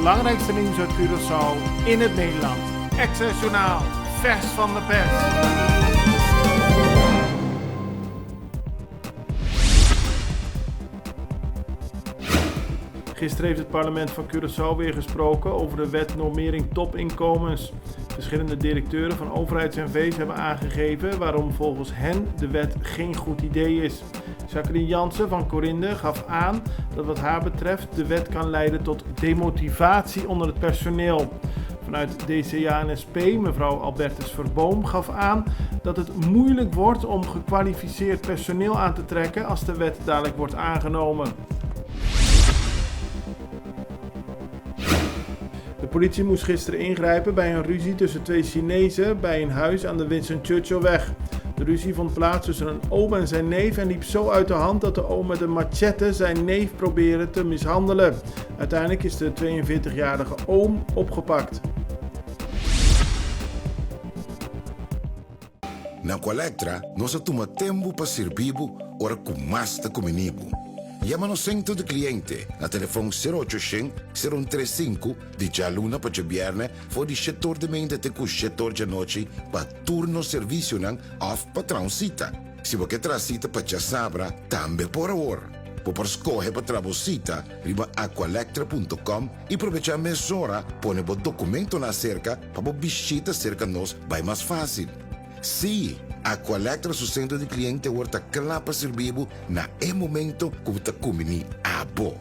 belangrijkste nieuws uit Curaçao in het Nederland. Access Journaal, vers van de pers. Gisteren heeft het parlement van Curaçao weer gesproken over de wet normering topinkomens. Verschillende directeuren van overheids-NV's hebben aangegeven waarom volgens hen de wet geen goed idee is. Jacqueline Jansen van Corinde gaf aan dat wat haar betreft de wet kan leiden tot demotivatie onder het personeel. Vanuit DCA-NSP, mevrouw Albertus Verboom, gaf aan dat het moeilijk wordt om gekwalificeerd personeel aan te trekken als de wet dadelijk wordt aangenomen. De politie moest gisteren ingrijpen bij een ruzie tussen twee Chinezen bij een huis aan de Winston Churchillweg. De ruzie vond plaats tussen een oom en zijn neef en liep zo uit de hand dat de oom met een machette zijn neef probeerde te mishandelen. Uiteindelijk is de 42-jarige oom opgepakt. Na Colectra, nós toma tempo para servir ora com mais de comunibo. Llámanos centro de cliente na telefone 0800-035 de Jaluna para Jabierne voor die setor de mente te cu setor de noche para turno serviço nang of patrão cita. Se você tracita para Chasabra, também por hora. Por escolher para trabocita, riba aqualectra.com e aproveitar a mesura, pone o documento na cerca para visita cerca nós vai mais fácil. Sim, Aqualectra, seu centro de cliente, está claro para servir na momento que você come abo.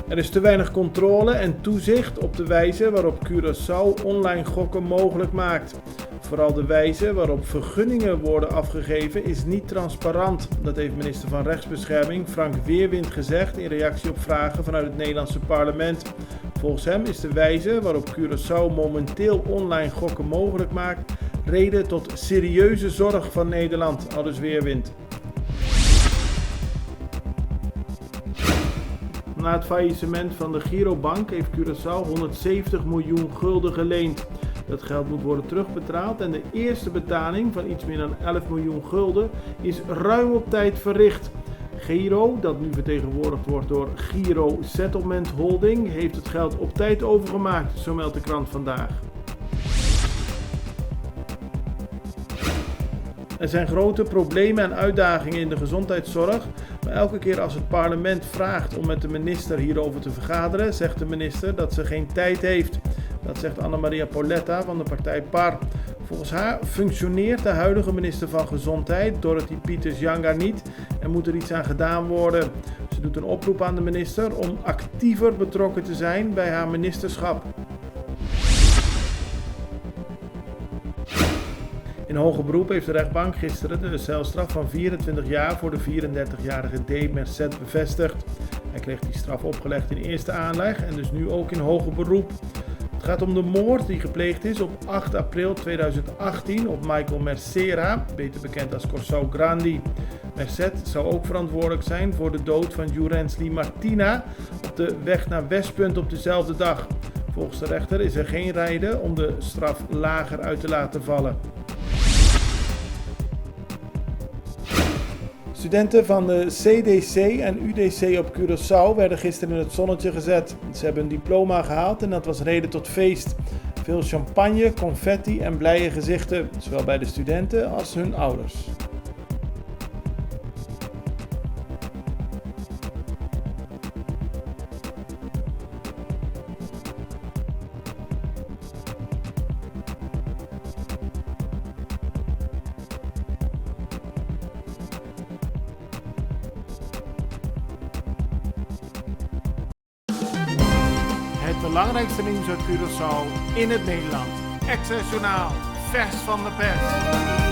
Er is te weinig controle en toezicht op de wijze waarop Curaçao online gokken mogelijk maakt. Vooral de wijze waarop vergunningen worden afgegeven is niet transparant. Dat heeft minister van Rechtsbescherming Frank Weerwind gezegd in reactie op vragen vanuit het Nederlandse parlement. Volgens hem is de wijze waarop Curaçao momenteel online gokken mogelijk maakt reden tot serieuze zorg van Nederland, aldus Weerwind. Na het faillissement van de Girobank heeft Curaçao 170 miljoen gulden geleend. Dat geld moet worden terugbetaald en de eerste betaling van iets meer dan 11 miljoen gulden is ruim op tijd verricht. Giro, dat nu vertegenwoordigd wordt door Giro Settlement Holding, heeft het geld op tijd overgemaakt, zo meldt de krant vandaag. Er zijn grote problemen en uitdagingen in de gezondheidszorg, maar elke keer als het parlement vraagt om met de minister hierover te vergaderen, zegt de minister dat ze geen tijd heeft. Dat zegt Anna-Maria Pauletta van de partij PAR. Volgens haar functioneert de huidige minister van Gezondheid, Dorothy Peters-Janga, niet en moet er iets aan gedaan worden. Ze doet een oproep aan de minister om actiever betrokken te zijn bij haar ministerschap. In hoger beroep heeft de rechtbank gisteren de celstraf van 24 jaar voor de 34-jarige D. Merced bevestigd. Hij kreeg die straf opgelegd in eerste aanleg en dus nu ook in hoger beroep. Het gaat om de moord die gepleegd is op 8 april 2018 op Michael Mercera, beter bekend als Corso Grandi. Merced zou ook verantwoordelijk zijn voor de dood van Jurensly Martina op de weg naar Westpunt op dezelfde dag. Volgens de rechter is er geen reden om de straf lager uit te laten vallen. Studenten van de CDC en UDC op Curaçao werden gisteren in het zonnetje gezet. Ze hebben een diploma gehaald en dat was reden tot feest. Veel champagne, confetti en blije gezichten, zowel bij de studenten als hun ouders. Het belangrijkste nieuws uit Curaçao in het Nederland. Access Journaal, vers van de pers.